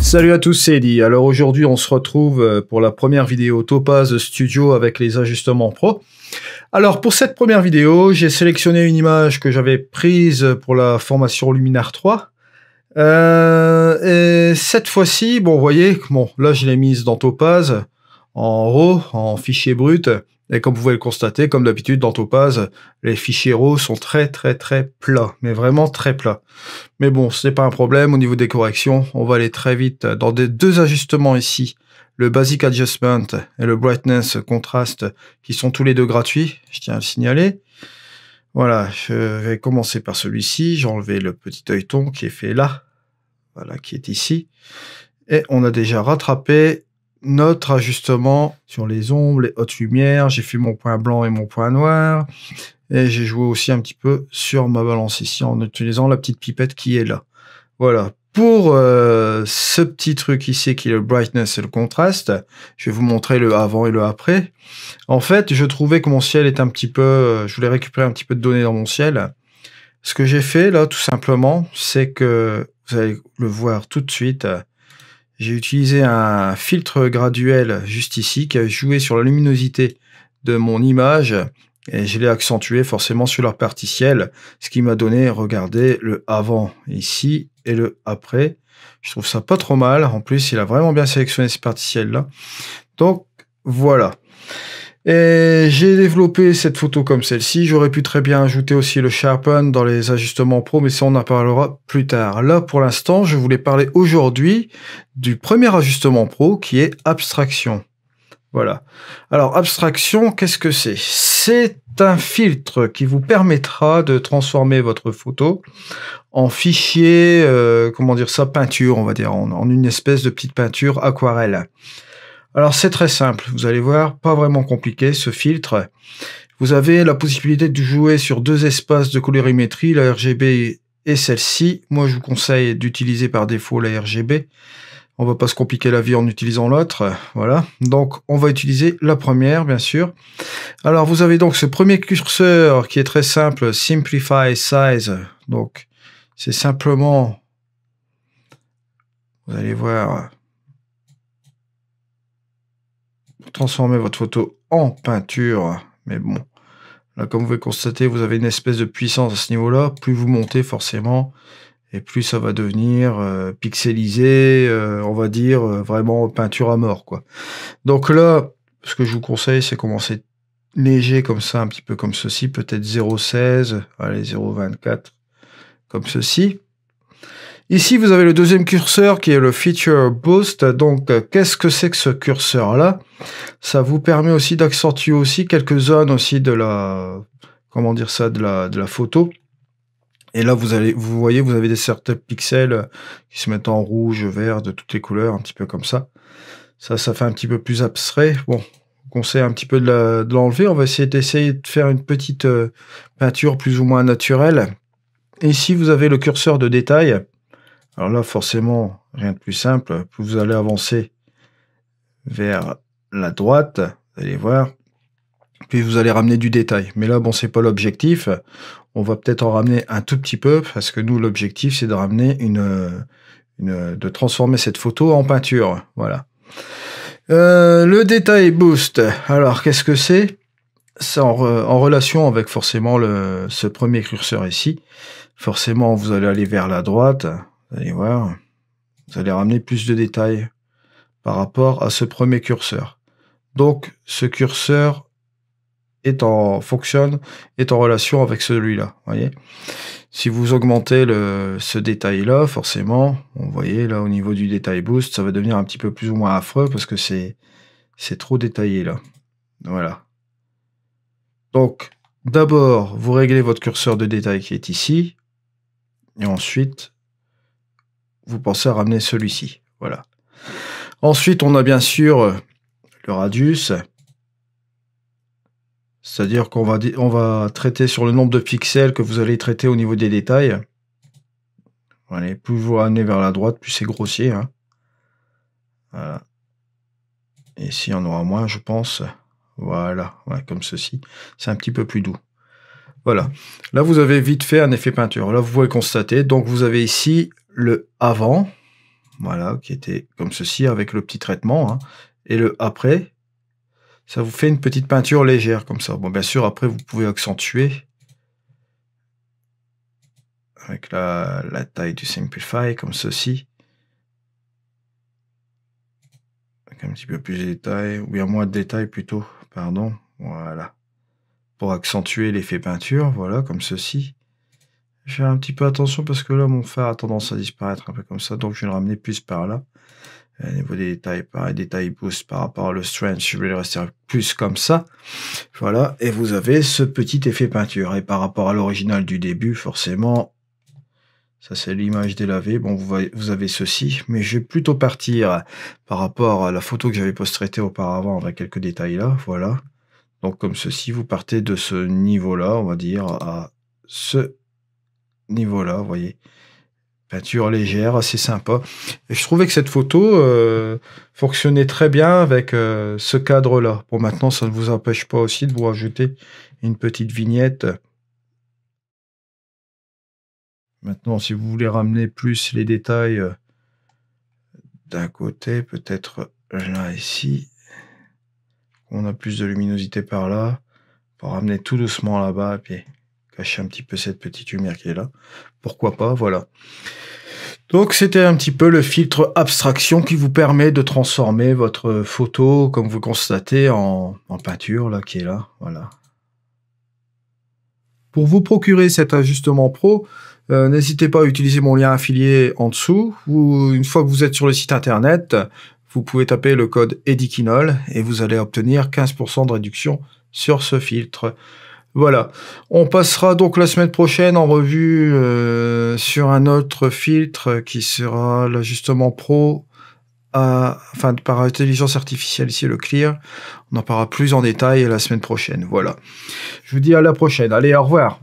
Salut à tous, c'est Eddy. Alors aujourd'hui, on se retrouve pour la première vidéo Topaz Studio avec les ajustements pro. Alors pour cette première vidéo, j'ai sélectionné une image que j'avais prise pour la formation Luminar 3. Et cette fois-ci, bon, vous voyez, bon, là je l'ai mise dans Topaz, en RAW, en fichier brut. Et comme vous pouvez le constater, comme d'habitude dans Topaz, les fichiers RAW sont très plats, mais vraiment très plats. Mais bon, ce n'est pas un problème au niveau des corrections, on va aller très vite dans deux ajustements ici, le Basic Adjustment et le Brightness Contrast, qui sont tous les deux gratuits, je tiens à le signaler. Voilà, je vais commencer par celui-ci, j'ai enlevé le petit œilleton qui est fait là, voilà, qui est ici. Et on a déjà rattrapé notre ajustement sur les ombres, les hautes lumières, j'ai fait mon point blanc et mon point noir, et j'ai joué aussi un petit peu sur ma balance ici en utilisant la petite pipette qui est là. Voilà, pour ce petit truc ici qui est le brightness et le contraste, je vais vous montrer le avant et le après. En fait, je trouvais que mon ciel est un petit peu, je voulais récupérer un petit peu de données dans mon ciel. Ce que j'ai fait là, tout simplement, c'est que, vous allez le voir tout de suite, j'ai utilisé un filtre graduel juste ici qui a joué sur la luminosité de mon image et je l'ai accentué forcément sur la partie ciel, ce qui m'a donné, regardez, le avant ici et le après. Je trouve ça pas trop mal. En plus, il a vraiment bien sélectionné ces parties ciel là. Donc voilà. Et j'ai développé cette photo comme celle-ci. J'aurais pu très bien ajouter aussi le Sharpen dans les ajustements pro, mais ça on en parlera plus tard. Là, pour l'instant, je voulais parler aujourd'hui du premier ajustement pro qui est abstraction. Voilà. Alors, abstraction, qu'est-ce que c'est? C'est un filtre qui vous permettra de transformer votre photo en fichier, comment dire ça, peinture, on va dire, en une espèce de petite peinture aquarelle. Alors c'est très simple, vous allez voir, pas vraiment compliqué ce filtre. Vous avez la possibilité de jouer sur deux espaces de colorimétrie, la RGB et celle-ci. Moi je vous conseille d'utiliser par défaut la RGB. On va pas se compliquer la vie en utilisant l'autre, voilà. Donc on va utiliser la première bien sûr. Alors vous avez donc ce premier curseur qui est très simple, Simplify Size. Donc c'est simplement, vous allez voir, transformer votre photo en peinture, mais bon, là comme vous pouvez constater, vous avez une espèce de puissance à ce niveau-là, plus vous montez forcément, et plus ça va devenir pixelisé, on va dire vraiment peinture à mort, quoi. Donc là, ce que je vous conseille, c'est commencer léger comme ça, un petit peu comme ceci, peut-être 0,16, allez 0,24, comme ceci. Ici, vous avez le deuxième curseur qui est le Feature Boost. Donc, qu'est-ce que c'est que ce curseur-là? Ça vous permet aussi d'accentuer aussi quelques zones aussi de la, comment dire ça, de la photo. Et là, vous voyez, vous avez des certains pixels qui se mettent en rouge, vert, de toutes les couleurs, un petit peu comme ça. Ça fait un petit peu plus abstrait. Bon, je conseille un petit peu de l'enlever. On va essayer de faire une petite peinture plus ou moins naturelle. Et ici, vous avez le curseur de détail. Alors là, forcément, rien de plus simple. Plus vous allez avancer vers la droite, vous allez voir, puis vous allez ramener du détail. Mais là, bon, c'est pas l'objectif. On va peut-être en ramener un tout petit peu, parce que nous, l'objectif, c'est de ramener de transformer cette photo en peinture. Voilà. Le détail boost. Alors, qu'est-ce que c'est? C'est en relation avec forcément ce premier curseur ici. Forcément, vous allez aller vers la droite. Vous allez voir, vous allez ramener plus de détails par rapport à ce premier curseur. Donc, ce curseur est en relation avec celui-là. Voyez, si vous augmentez ce détail-là, forcément, vous voyez là au niveau du détail boost, ça va devenir un petit peu plus ou moins affreux parce que c'est trop détaillé là. Voilà. Donc, d'abord, vous réglez votre curseur de détail qui est ici, et ensuite vous pensez à ramener celui-ci. Voilà. Ensuite, on a bien sûr le radius. C'est-à-dire qu'on va traiter sur le nombre de pixels que vous allez traiter au niveau des détails. Voilà. Plus vous ramenez vers la droite, plus c'est grossier. Hein. Voilà. Et ici, on aura moins, je pense. Voilà. Ouais, comme ceci. C'est un petit peu plus doux. Voilà. Là, vous avez vite fait un effet peinture. Là, vous pouvez constater. Donc, vous avez ici le avant. voilà, qui était comme ceci avec le petit traitement, hein. Et le après, ça vous fait une petite peinture légère comme ça. Bon, bien sûr, après, vous pouvez accentuer avec la taille du Simplify, comme ceci. Avec un petit peu plus de détails, ou bien moins de détails plutôt, pardon. Voilà. Pour accentuer l'effet peinture, voilà, comme ceci. Je fais un petit peu attention parce que là, mon fer a tendance à disparaître un peu comme ça, donc je vais le ramener plus par là. Au niveau des détails, pareil, détail boost par rapport au strength, je vais le rester plus comme ça. Voilà, et vous avez ce petit effet peinture. Et par rapport à l'original du début, forcément, ça c'est l'image délavée. Bon, vous avez ceci, mais je vais plutôt partir par rapport à la photo que j'avais post-traitée auparavant avec quelques détails là, voilà. Donc comme ceci, vous partez de ce niveau-là, on va dire, à ce niveau-là, vous voyez. Peinture légère, assez sympa. Et je trouvais que cette photo fonctionnait très bien avec ce cadre-là. Bon, maintenant, ça ne vous empêche pas aussi de vous rajouter une petite vignette. Maintenant, si vous voulez ramener plus les détails d'un côté, peut-être là, ici, on a plus de luminosité par là, pour ramener tout doucement là-bas, et puis cacher un petit peu cette petite lumière qui est là. Pourquoi pas, voilà. Donc c'était un petit peu le filtre abstraction qui vous permet de transformer votre photo, comme vous constatez, en peinture, là, qui est là, voilà. Pour vous procurer cet ajustement pro, n'hésitez pas à utiliser mon lien affilié en dessous, ou une fois que vous êtes sur le site internet, vous pouvez taper le code EDIQUINOL et vous allez obtenir 15% de réduction sur ce filtre. Voilà, on passera donc la semaine prochaine en revue sur un autre filtre qui sera l'ajustement pro enfin par intelligence artificielle, ici le Clear. On en parlera plus en détail la semaine prochaine, voilà. Je vous dis à la prochaine, allez, au revoir.